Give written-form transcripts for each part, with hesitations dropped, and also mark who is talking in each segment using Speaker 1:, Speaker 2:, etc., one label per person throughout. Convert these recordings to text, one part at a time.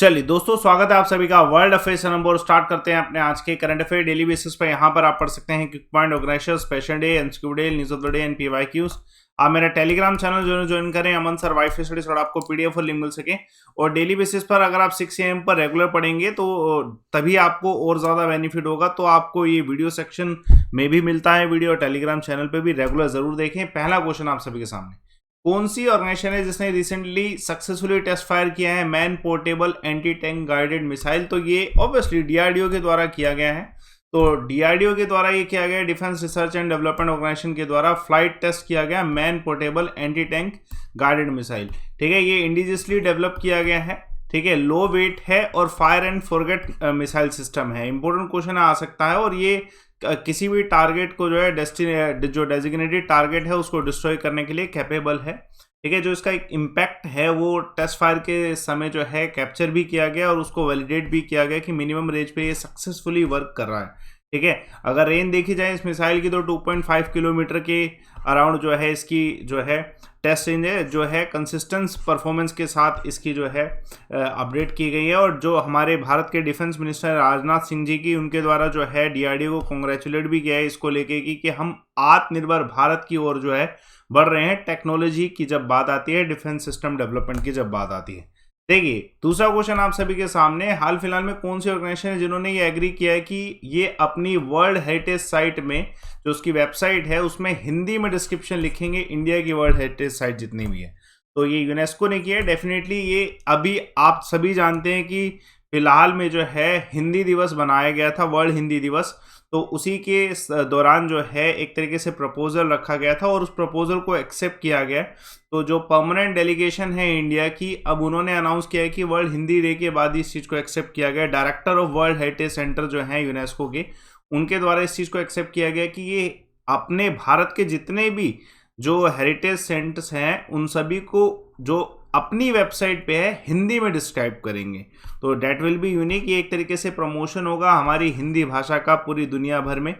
Speaker 1: चलिए दोस्तों, स्वागत है आप सभी का वर्ल्ड अफेयर्स नंबर। स्टार्ट करते हैं अपने आज के करंट अफेयर डेली बेसिस पर। यहाँ पर आप पढ़ सकते हैं quick point, organiser, special day, NSQ day, news of the day and PYQs. आप मेरा टेलीग्राम चैनल जो ज्वाइन करें, अमन सर वाइफ स्टडीज, और आपको पीडीएफ और लिंक मिल सके। और डेली बेसिस पर अगर आप 6 AM पर रेगुलर पढ़ेंगे तो तभी आपको और ज्यादा बेनिफिट होगा। तो आपको ये वीडियो सेक्शन में भी मिलता है वीडियो, टेलीग्राम चैनल पर भी रेगुलर जरूर देखें। पहला क्वेश्चन आप सभी के सामने, कौन सी ऑर्गेनाइजेशन है जिसने रिसेंटली सक्सेसफुली टेस्ट फायर किया है man portable anti tank guided missile? तो ये ऑब्वियसली डीआरडीओ के द्वारा किया गया है। तो डीआरडीओ के द्वारा ये किया गया, defence research and development organisation के द्वारा फ्लाइट टेस्ट किया गया man portable anti tank guided missile. ठीक है, ये इंडिजियसली डेवलप किया गया है। ठीक है, लो वेट है और fire and forget missile system है। इंपॉर्टेंट क्वेश्चन आ सकता है। और ये किसी भी टारगेट को जो है जो डेजिग्नेटेड टारगेट है उसको डिस्ट्रॉय करने के लिए कैपेबल है। ठीक है, जो इसका एक इम्पैक्ट है वो टेस्ट फायर के समय जो है कैप्चर भी किया गया और उसको वैलिडेट भी किया गया कि मिनिमम रेंज पे ये सक्सेसफुली वर्क कर रहा है। ठीक है, अगर रेंज देखी जाए इस मिसाइल की तो 2.5 किलोमीटर के अराउंड जो है इसकी जो है टेस्ट रेंज है, जो है कंसिस्टेंस परफॉर्मेंस के साथ इसकी जो है अपडेट की गई है। और जो हमारे भारत के डिफेंस मिनिस्टर राजनाथ सिंह जी की, उनके द्वारा जो है डीआरडीओ को कॉन्ग्रेचुलेट भी किया है इसको लेके कि हम आत्मनिर्भर भारत की ओर जो है बढ़ रहे हैं। टेक्नोलॉजी की जब बात आती है, डिफेंस सिस्टम डेवलपमेंट की जब बात आती है। देखिए, दूसरा क्वेश्चन आप सभी के सामने, हाल फिलहाल में कौन सी ऑर्गेनाइजेशन है जिन्होंने ये एग्री किया है कि ये अपनी वर्ल्ड हेरिटेज साइट में, जो उसकी वेबसाइट है उसमें हिंदी में डिस्क्रिप्शन लिखेंगे इंडिया की वर्ल्ड हेरिटेज साइट जितनी भी है। तो ये यूनेस्को ने किया है। डेफिनेटली ये अभी आप सभी जानते हैं कि फिलहाल में जो है हिंदी दिवस बनाया गया था, वर्ल्ड हिंदी दिवस। तो उसी के दौरान जो है एक तरीके से प्रपोजल रखा गया था और उस प्रपोजल को एक्सेप्ट किया गया। तो जो परमानेंट डेलीगेशन है इंडिया की, अब उन्होंने अनाउंस किया है कि वर्ल्ड हिंदी डे के बाद इस चीज़ को एक्सेप्ट किया गया। Director of world heritage centre जो है यूनेस्को के, उनके द्वारा इस चीज़ को एक्सेप्ट किया गया कि ये अपने भारत के जितने भी जो हेरिटेज सेंटर्स हैं उन सभी को जो अपनी वेबसाइट पे है हिंदी में डिस्क्राइब करेंगे। तो डेट विल बी यूनिक। ये एक तरीके से प्रमोशन होगा हमारी हिंदी भाषा का पूरी दुनिया भर में,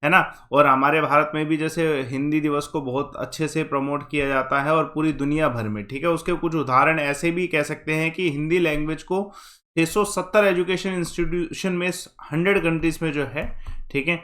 Speaker 1: है ना। और हमारे भारत में भी जैसे हिंदी दिवस को बहुत अच्छे से प्रमोट किया जाता है और पूरी दुनिया भर में। ठीक है, उसके कुछ उदाहरण ऐसे भी कह सकते हैं कि हिंदी लैंग्वेज को 670 एजुकेशन इंस्टीट्यूशन में 100 कंट्रीज में जो है, ठीक है,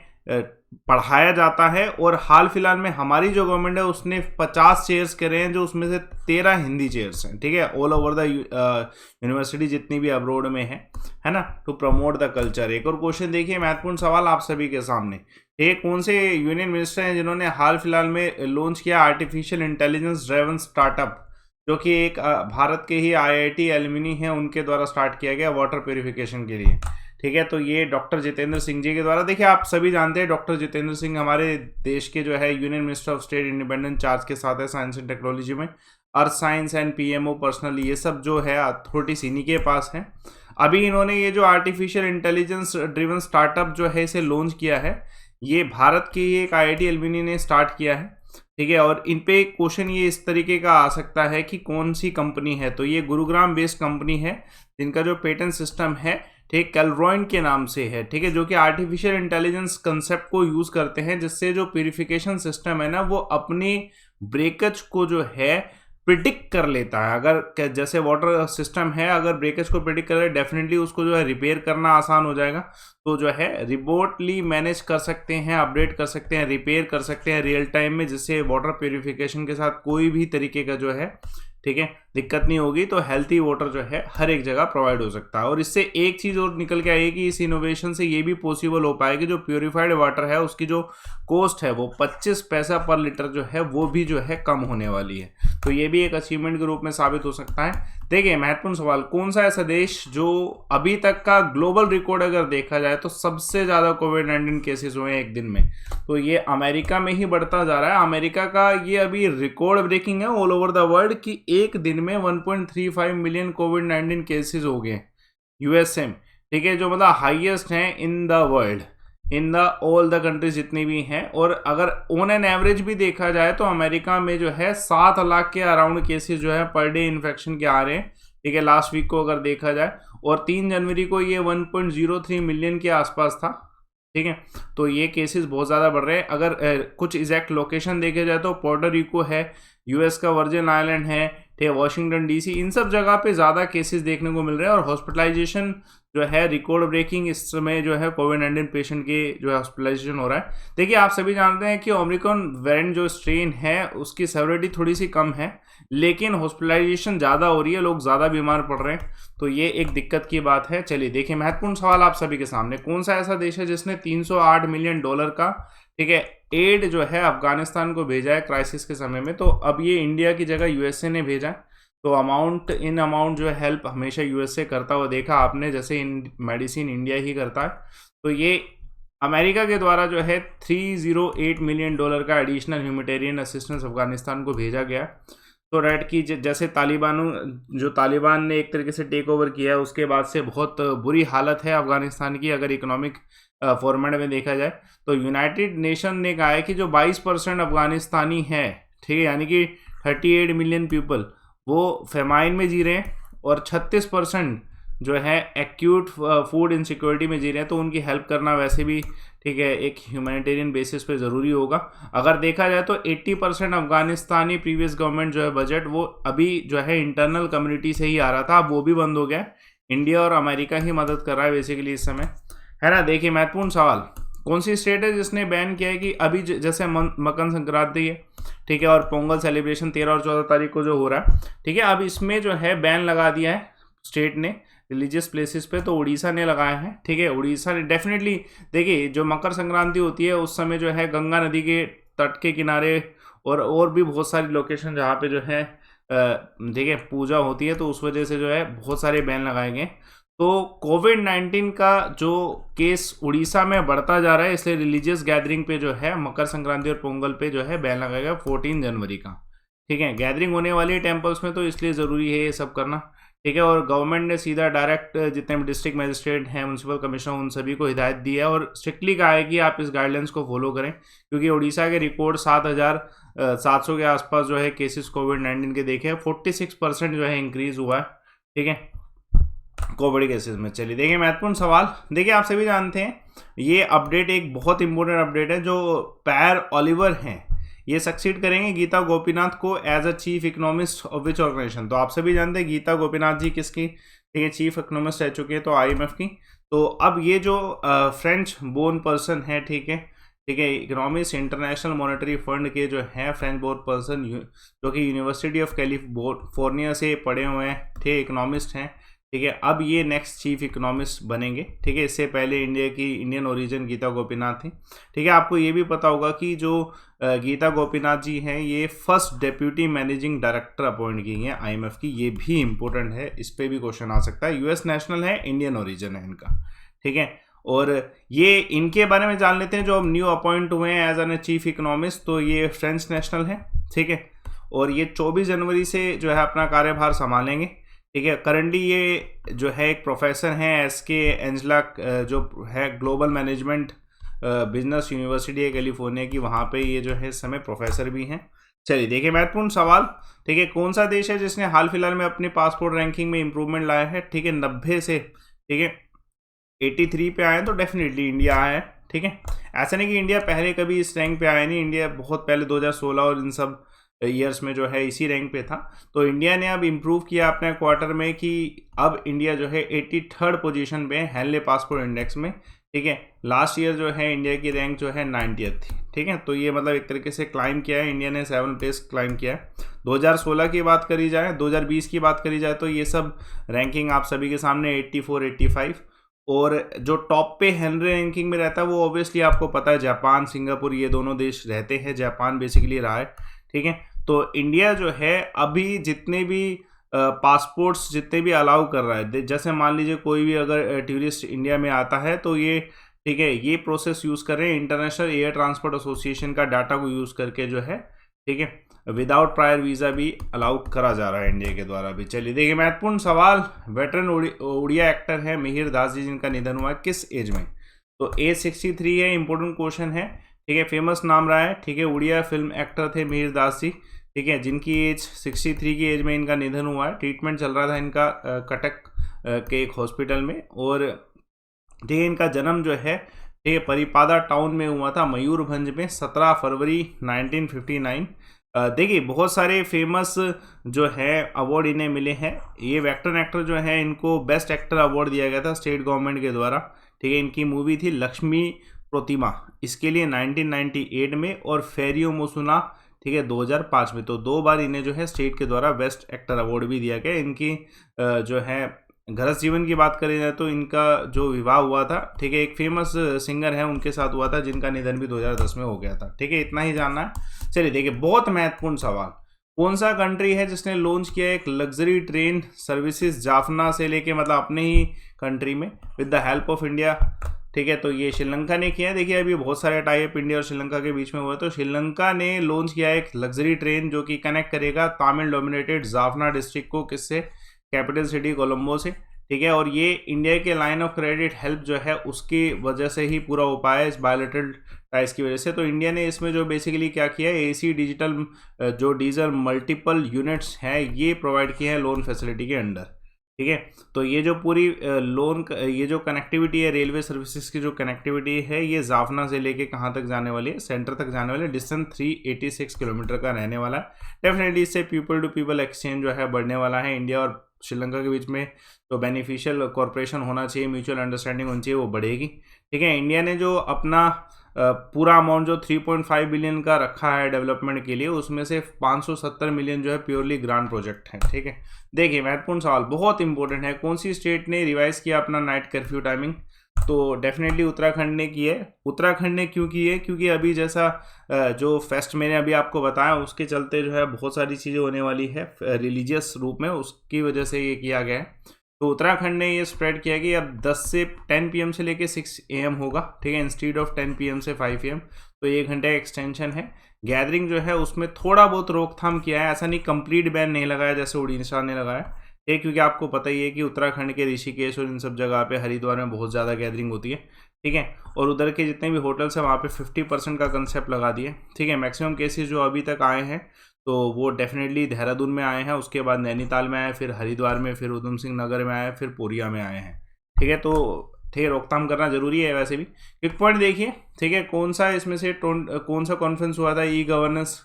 Speaker 1: पढ़ाया जाता है। और हाल फिलहाल में हमारी जो गवर्नमेंट है उसने 50 चेयर्स करे हैं, जो उसमें से 13 हिंदी चेयर्स हैं। ठीक है, ऑल ओवर द यूनिवर्सिटी जितनी भी अब्रोड में है ना, टू प्रमोट द कल्चर। एक और क्वेश्चन देखिए, महत्वपूर्ण सवाल आप सभी के सामने। एक कौन से यूनियन मिनिस्टर हैं जिन्होंने हाल फिलहाल में लॉन्च किया आर्टिफिशियल इंटेलिजेंस ड्राइवन स्टार्टअप, जो कि एक भारत के ही IIT एलुमनी है, उनके द्वारा स्टार्ट किया गया वाटर प्योरिफिकेशन के लिए। ठीक है, तो ये डॉक्टर जितेंद्र सिंह जी के द्वारा। देखिए, आप सभी जानते हैं डॉक्टर जितेंद्र सिंह हमारे देश के जो है union minister of state independent charge के साथ है साइंस एंड टेक्नोलॉजी में। Earth science and PMO personal, ये सब जो है अथॉरिटीज इन्हीं के पास है। अभी इन्होंने ये जो आर्टिफिशियल इंटेलिजेंस ड्रिवन स्टार्टअप जो है इसे लॉन्च किया है। ये भारत की एक IIT एलुमनी ने स्टार्ट किया है। ठीक है, और इन पे क्वेश्चन ये इस तरीके का आ सकता है कि कौन सी कंपनी है। तो ये गुरुग्राम बेस्ड कंपनी है जिनका जो पेटेंट सिस्टम है, ठीक, कैलरॉइन के नाम से है। ठीक है, जो कि आर्टिफिशियल इंटेलिजेंस कंसेप्ट को यूज करते हैं, जिससे जो प्यूरिफिकेशन सिस्टम है ना वो अपने ब्रेकेज को जो है प्रिडिक्ट कर लेता है। अगर जैसे वाटर सिस्टम है, अगर ब्रेकेज को प्रिडिक्ट करे, डेफिनेटली उसको जो है रिपेयर करना आसान हो जाएगा। तो जो है रिमोटली मैनेज कर सकते हैं, अपडेट कर सकते हैं, रिपेयर कर सकते हैं रियल टाइम में, जिससे वाटर प्यूरिफिकेशन के साथ कोई भी तरीके का जो है, ठीक है, दिक्कत नहीं होगी। तो हेल्थी वाटर जो है हर एक जगह प्रोवाइड हो सकता है। और इससे एक चीज़ और निकल के आएगी, इस इनोवेशन से ये भी पॉसिबल हो पाएगी, जो प्योरीफाइड वाटर है उसकी जो कॉस्ट है वो 25 पैसा पर लीटर जो है वो भी जो है कम होने वाली है। तो ये भी एक अचीवमेंट के रूप में साबित हो सकता है। देखिए, महत्वपूर्ण सवाल, कौन सा ऐसा देश जो अभी तक का ग्लोबल रिकॉर्ड अगर देखा जाए तो सबसे ज़्यादा कोविड-19 केसेस हुए हैं एक दिन में? तो ये अमेरिका में ही बढ़ता जा रहा है। अमेरिका का ये अभी रिकॉर्ड ब्रेकिंग है ऑल ओवर द वर्ल्ड कि एक दिन में 1.35 मिलियन कोविड-19 केसेस हो गए USA में। ठीक है, जो मतलब हाईएस्ट हैं in the world, in the all the countries जितनी भी हैं। और अगर ऑन एन एवरेज भी देखा जाए तो अमेरिका में जो है 7 लाख के अराउंड केसेस जो है पर डे इन्फेक्शन के आ रहे हैं। ठीक है, लास्ट वीक को अगर देखा जाए, और 3 जनवरी को ये 1.03 मिलियन के आसपास था। ठीक है, तो ये केसेस बहुत ज़्यादा बढ़ रहे हैं। अगर कुछ एग्जैक्ट लोकेशन देखे जाए तो पोर्टो रिको है, US का वर्जिन आइलैंड है, ठीक है, वॉशिंगटन डीसी, इन सब जगह पे ज़्यादा केसेस देखने को मिल रहे हैं और हॉस्पिटलाइजेशन जो है रिकॉर्ड ब्रेकिंग इस समय जो है कोविड-19 पेशेंट के जो है हॉस्पिटलाइजेशन हो रहा है। देखिए आप सभी जानते हैं कि ओमिक्रॉन वेरिएंट जो स्ट्रेन है उसकी सेवरिटी थोड़ी सी कम है, लेकिन हॉस्पिटलाइजेशन ज़्यादा हो रही है, लोग ज़्यादा बीमार पड़ रहे हैं, तो ये एक दिक्कत की बात है। चलिए देखिए महत्वपूर्ण सवाल आप सभी के सामने, कौन सा ऐसा देश है जिसने $308 मिलियन का, ठीक है, एड जो है अफगानिस्तान को भेजा है क्राइसिस के समय में। तो अब ये इंडिया की जगह यूएसए ने भेजा है, तो अमाउंट जो है हेल्प हमेशा यूएसए करता हुआ देखा आपने, जैसे मेडिसिन इंडिया ही करता है। तो ये अमेरिका के द्वारा जो है $308 मिलियन का एडिशनल ह्यूमैनिटेरियन असिस्टेंस अफगानिस्तान को भेजा गया। तो रेड की जैसे तालिबान ने एक तरीके से टेक ओवर किया है, उसके बाद से बहुत बुरी हालत है अफगानिस्तान की अगर इकोनॉमिक फॉर्मेट में देखा जाए। तो यूनाइटेड नेशन ने कहा है कि जो 22% अफगानिस्तानी है, ठीक है, यानी कि 38 मिलियन पीपल वो फेमाइन में जी रहे हैं और 36% जो है एक्यूट फूड इनसिक्योरिटी में जी रहे हैं। तो उनकी हेल्प करना वैसे भी, ठीक है, एक ह्यूमैनिटेरियन बेसिस पे ज़रूरी होगा। अगर देखा जाए तो 80% अफगानिस्तानी प्रीवियस गवर्नमेंट जो है बजट वो अभी जो है इंटरनल कम्युनिटी से ही आ रहा था, अब वो भी बंद हो गया। इंडिया और अमेरिका ही मदद कर रहा है बेसिकली इस समय, है ना। देखिए महत्वपूर्ण सवाल, कौन सी स्टेट है जिसने बैन किया है कि अभी जैसे मकर संक्रांति है, ठीक है, और पोंगल सेलिब्रेशन 13 और 14 तारीख को जो हो रहा है, ठीक है, अब इसमें जो है बैन लगा दिया है स्टेट ने रिलीजियस प्लेसेस पे। तो उड़ीसा ने लगाया है, ठीक है, उड़ीसा ने डेफिनेटली। देखिए जो मकर संक्रांति होती है उस समय जो है गंगा नदी के तट के किनारे और भी बहुत सारी लोकेशन जहाँ पे जो है ठीक है पूजा होती है, तो उस वजह से जो है बहुत सारे बैन लगाए गए। तो कोविड-19 का जो केस उड़ीसा में बढ़ता जा रहा है, इसलिए रिलीजियस गैदरिंग पे जो है मकर संक्रांति और पोंगल पे जो है बैन लगाएगा 14 जनवरी का, ठीक है। गैदरिंग होने वाली है टेम्पल्स में, तो इसलिए ज़रूरी है ये सब करना, ठीक है। और गवर्नमेंट ने सीधा डायरेक्ट जितने भी डिस्ट्रिक्ट मजिस्ट्रेट हैं, म्यूनसिपल कमिश्नर, उन सभी को हिदायत दी है और स्ट्रिक्टली कहा है कि आप इस गाइडलाइंस को फॉलो करें, क्योंकि उड़ीसा के रिकॉर्ड 7,700 के आसपास जो है केसेस कोविड-19 के देखे, 46% जो है इंक्रीज हुआ है, ठीक है, कोविड केसेस में। चलिए देखिए महत्वपूर्ण सवाल, देखिए आप सभी जानते हैं ये अपडेट एक बहुत इंपॉर्टेंट अपडेट है। जो पैर ओलिवर हैं ये सक्सीड करेंगे गीता गोपीनाथ को as a chief economist of which organisation. तो आप सभी जानते हैं गीता गोपीनाथ जी किसकी, ठीक है, चीफ इकोनॉमिस्ट रह चुके हैं, तो IMF की। तो अब ये जो फ्रेंच बोर्न पर्सन है, ठीक है, इकोनॉमिस्ट इंटरनेशनल मॉनेटरी फंड के जो है फ्रेंच बोर्न पर्सन, जो कि यूनिवर्सिटी ऑफ कैलिफोर्निया से पढ़े हुए हैं, ठीक है, इकोनॉमिस्ट हैं, ठीक है। अब ये नेक्स्ट चीफ इकोनॉमिस्ट बनेंगे, ठीक है। इससे पहले इंडियन ओरिजिन गीता गोपीनाथ थी, ठीक है। आपको ये भी पता होगा कि जो गीता गोपीनाथ जी हैं ये first deputy managing director appoint की हैं IMF की, ये भी इंपॉर्टेंट है, इस पर भी क्वेश्चन आ सकता है। US नेशनल है, इंडियन ओरिजिन है इनका, ठीक है। और ये इनके बारे में जान लेते हैं जो अब न्यू अपॉइंट हुए हैं एज एन चीफ इकोनॉमिस्ट। तो ये फ्रेंच नेशनल है, ठीक है, और ये 24 जनवरी से जो है अपना कार्यभार संभालेंगे, ठीक है। करंटली ये जो है एक प्रोफेसर हैं SK एंजला, जो है ग्लोबल मैनेजमेंट बिजनेस यूनिवर्सिटी है कैलिफोर्निया की, वहाँ पे ये जो है इस समय प्रोफेसर भी हैं। चलिए देखिए महत्वपूर्ण सवाल, ठीक है, कौन सा देश है जिसने हाल फिलहाल में अपने पासपोर्ट रैंकिंग में इंप्रूवमेंट लाया है, ठीक है, 90 से, ठीक है, 83 पे आए, तो डेफिनेटली इंडिया आया है, ठीक है। ऐसा नहीं कि इंडिया पहले कभी इस रैंक पे आया नहीं, इंडिया बहुत पहले 2016 और इन सब ईयर्स में जो है इसी रैंक पे था। तो इंडिया ने अब इम्प्रूव किया अपने क्वार्टर में कि अब इंडिया जो है 83rd पोजीशन पे है हेनले पासपोर्ट इंडेक्स में, ठीक है। लास्ट ईयर जो है इंडिया की रैंक जो है 90th थी, ठीक है। तो ये मतलब एक तरीके से क्लाइम किया है इंडिया ने, 7 प्लेस क्लाइम किया है। 2016 की बात करी जाए, 2020 की बात करी जाए, तो ये सब रैंकिंग आप सभी के सामने 84, 85। और जो टॉप पे हेनरी रैंकिंग में रहता है वो ऑब्वियसली आपको पता है जापान, सिंगापुर, ये दोनों देश रहते हैं। जापान बेसिकली रहा है, ठीक है। तो इंडिया जो है अभी जितने भी पासपोर्ट्स जितने भी अलाउ कर रहा है, जैसे मान लीजिए कोई भी अगर टूरिस्ट इंडिया में आता है तो ये, ठीक है, ये प्रोसेस यूज़ कर रहे हैं इंटरनेशनल एयर ट्रांसपोर्ट एसोसिएशन का डाटा को यूज़ करके जो है, ठीक है, विदाउट प्रायर वीज़ा भी अलाउ करा जा रहा है इंडिया के द्वारा भी। चलिए देखिए महत्वपूर्ण सवाल, वेटरन उड़िया एक्टर है मिहिर दास जी, जिनका निधन हुआ है किस एज में। तो एज 63 है, इंपॉर्टेंट क्वेश्चन है, ठीक है, फेमस नाम रहा है, ठीक है, उड़िया फिल्म एक्टर थे मिहिर दास जी, ठीक है, जिनकी एज 63 की एज में इनका निधन हुआ है। ट्रीटमेंट चल रहा था इनका कटक के एक हॉस्पिटल में। और ठीक है, इनका जन्म जो है, ठीक है, परिपादा टाउन में हुआ था, मयूरभंज में, 17 फरवरी 1959। देखिए बहुत सारे फेमस जो है अवार्ड इन्हें मिले हैं। ये वेक्टर एक्टर जो है इनको बेस्ट एक्टर अवार्ड दिया गया था स्टेट गवर्नमेंट के द्वारा, ठीक है। इनकी मूवी थी लक्ष्मी प्रतिमा, इसके लिए 1998 में, और फेरियो मोसुना, ठीक है, 2005 में। तो 2 बार इन्हें जो है स्टेट के द्वारा बेस्ट एक्टर अवार्ड भी दिया गया। इनकी जो है घरस जीवन की बात करें जाए तो इनका जो विवाह हुआ था, ठीक है, एक फेमस सिंगर है उनके साथ हुआ था जिनका निधन भी 2010 में हो गया था, ठीक है। इतना ही जानना है। चलिए देखिए बहुत महत्वपूर्ण सवाल, कौन सा कंट्री है जिसने लॉन्च किया एक लग्जरी ट्रेन सर्विसेज जाफना से लेके, मतलब अपने ही कंट्री में, with the help of India, ठीक है। तो ये श्रीलंका ने किया है। देखिए अभी बहुत सारे टाइप इंडिया और श्रीलंका के बीच में हुआ है, तो श्रीलंका ने लॉन्च किया एक लग्जरी ट्रेन जो कि कनेक्ट करेगा तमिल डोमिनेटेड जाफना डिस्ट्रिक्ट को किससे, कैपिटल सिटी कोलंबो से, ठीक है। और ये इंडिया के लाइन ऑफ क्रेडिट हेल्प जो है उसकी वजह से ही पूरा हो पाया, इस बायोलेटरल टाइज की वजह से। तो इंडिया ने इसमें जो बेसिकली क्या किया है, एसी डिजिटल जो डीजल मल्टीपल यूनिट्स हैं ये प्रोवाइड किए हैं लोन फैसिलिटी के अंडर, ठीक है। तो ये जो पूरी लोन, ये जो कनेक्टिविटी है, रेलवे सर्विसेज की जो कनेक्टिविटी है, ये जाफना से लेके कहाँ तक जाने वाली है, सेंटर तक जाने वाली है। डिस्टेंस 386 किलोमीटर का रहने वाला है। डेफिनेटली इससे पीपल टू पीपल एक्सचेंज जो है बढ़ने वाला है इंडिया और श्रीलंका के बीच में। तो बेनिफिशियल कॉर्पोरेशन होना चाहिए, म्यूचुअल अंडरस्टैंडिंग होनी चाहिए, वो बढ़ेगी, ठीक है। इंडिया ने जो अपना पूरा अमाउंट जो 3.5 बिलियन का रखा है डेवलपमेंट के लिए, उसमें से 570 मिलियन जो है प्योरली ग्रांट प्रोजेक्ट है, ठीक है। देखिए महत्वपूर्ण सवाल बहुत इंपॉर्टेंट है, कौन सी स्टेट ने रिवाइज किया अपना नाइट कर्फ्यू टाइमिंग, तो डेफिनेटली उत्तराखंड ने की है। उत्तराखंड ने क्यों की है, क्योंकि अभी जैसा जो फेस्ट मैंने अभी आपको बताया उसके चलते जो है बहुत सारी चीज़ें होने वाली है रिलीजियस रूप में, उसकी वजह से ये किया गया है। तो उत्तराखंड ने ये स्प्रेड किया कि अब 10 से 10 PM से लेके 6 AM होगा, ठीक है, इंस्टीड ऑफ 10 PM से 5 AM। तो 1 घंटे एक्सटेंशन है। गैदरिंग जो है उसमें थोड़ा बहुत रोकथाम किया है, ऐसा नहीं कंप्लीट बैन नहीं लगाया जैसे उड़ीसा ने लगाया, ठीक, क्योंकि आपको पता ही है कि उत्तराखंड के ऋषिकेश और इन सब जगह पे, हरिद्वार में बहुत ज़्यादा गैदरिंग होती है, ठीक है। और उधर के जितने भी होटल्स हैं वहाँ पे 50% का कंसेप्ट लगा दिए, ठीक है। मैक्सिमम केसेस जो अभी तक आए हैं तो वो डेफिनेटली देहरादून में आए हैं, उसके बाद नैनीताल में आए, फिर हरिद्वार में, फिर उधम सिंह नगर में आए, फिर पोरिया में आए हैं, ठीक है। तो ठीक है, रोकथाम करना जरूरी है। वैसे भी एक पॉइंट देखिए, ठीक है, कौन सा इसमें से कौन सा कॉन्फ्रेंस हुआ था, ई गवर्नेंस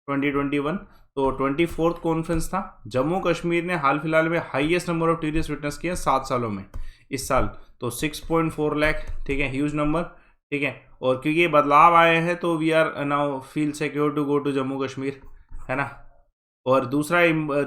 Speaker 1: 2021, तो 24th कॉन्फ्रेंस था। जम्मू कश्मीर ने हाल फिलहाल में highest number of tourist witness किया 7 सालों में, इस साल तो 6.4 लाख, ठीक है, ह्यूज नंबर, ठीक है। और क्योंकि ये बदलाव आए हैं तो we are now feel secure to go to Jammu Kashmir, है ना। और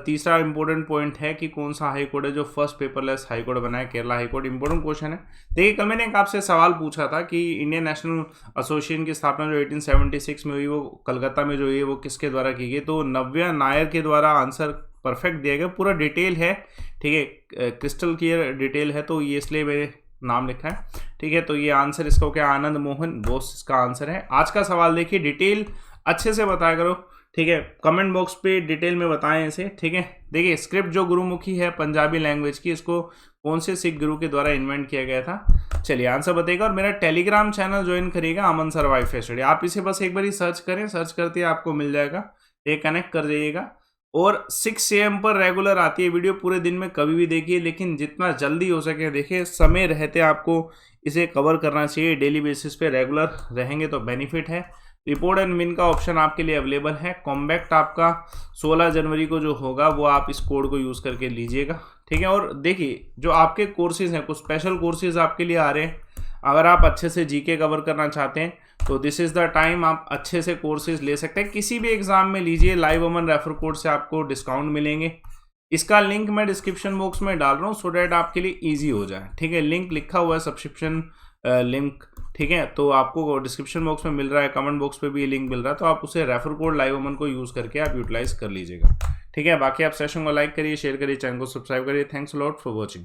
Speaker 1: तीसरा इंपॉर्टेंट पॉइंट है कि कौन सा हाई कोर्ट है जो फर्स्ट पेपरलेस हाई कोर्ट बना है, Kerala high court. Important question है। देखिए कल मैंने एक आपसे सवाल पूछा था कि इंडियन नेशनल एसोसिएशन की स्थापना जो 1876 में हुई वो कलकत्ता में जो हुई है वो किसके द्वारा की गई, तो नव्या नायर के द्वारा। आंसर परफेक्ट दिया गया, पूरा डिटेल है, ठीक है, क्रिस्टल क्लियर डिटेल है, तो ये इसलिए मैंने नाम लिखा है, ठीक है। तो ये आंसर इसका क्या, आनंद मोहन बोस इसका आंसर है। आज का सवाल देखिए, डिटेल अच्छे से बताया करो, ठीक है, कमेंट बॉक्स पे डिटेल में बताएं इसे, ठीक है। देखिए स्क्रिप्ट जो गुरुमुखी है पंजाबी लैंग्वेज की, इसको कौन से सिख गुरु के द्वारा इन्वेंट किया गया था, चलिए आंसर बताइएगा। और मेरा टेलीग्राम चैनल ज्वाइन करिएगा, अमन सर वाईफाई स्टडी। आप इसे बस एक बार ही सर्च करें, सर्च करते ही आपको मिल जाएगा, ये कनेक्ट कर जाइएगा। और 6 AM पर रेगुलर आती है वीडियो, पूरे दिन में कभी भी देखिए, लेकिन जितना जल्दी हो सके देखिए, समय रहते आपको इसे कवर करना चाहिए। डेली बेसिस पे रेगुलर रहेंगे तो बेनिफिट है। रिपोर्ट एंड विन का ऑप्शन आपके लिए अवेलेबल है। कॉम्बैक्ट आपका 16 जनवरी को जो होगा वो आप इस कोड को यूज़ करके लीजिएगा, ठीक है। और देखिए जो आपके कोर्सेज हैं, कुछ स्पेशल कोर्सेज आपके लिए आ रहे हैं। अगर आप अच्छे से जीके कवर करना चाहते हैं तो दिस इज़ द टाइम, आप अच्छे से कोर्सेज ले सकते हैं। किसी भी एग्जाम में लीजिए, लाइव अमन रेफर कोड से आपको डिस्काउंट मिलेंगे। इसका लिंक मैं डिस्क्रिप्शन बॉक्स में डाल रहा हूँ सो डैट आपके लिए ईजी हो जाए, ठीक है। लिंक लिखा हुआ है सब्सक्रिप्शन लिंक, ठीक है, तो आपको डिस्क्रिप्शन बॉक्स में मिल रहा है, कमेंट बॉक्स पे भी ये लिंक मिल रहा है, तो आप उसे रेफर कोड लाइव अमन को यूज़ करके आप यूटिलाइज कर लीजिएगा, ठीक है। बाकी आप सेशन को लाइक करिए, शेयर करिए, चैनल को सब्सक्राइब करिए। Thanks a lot for watching.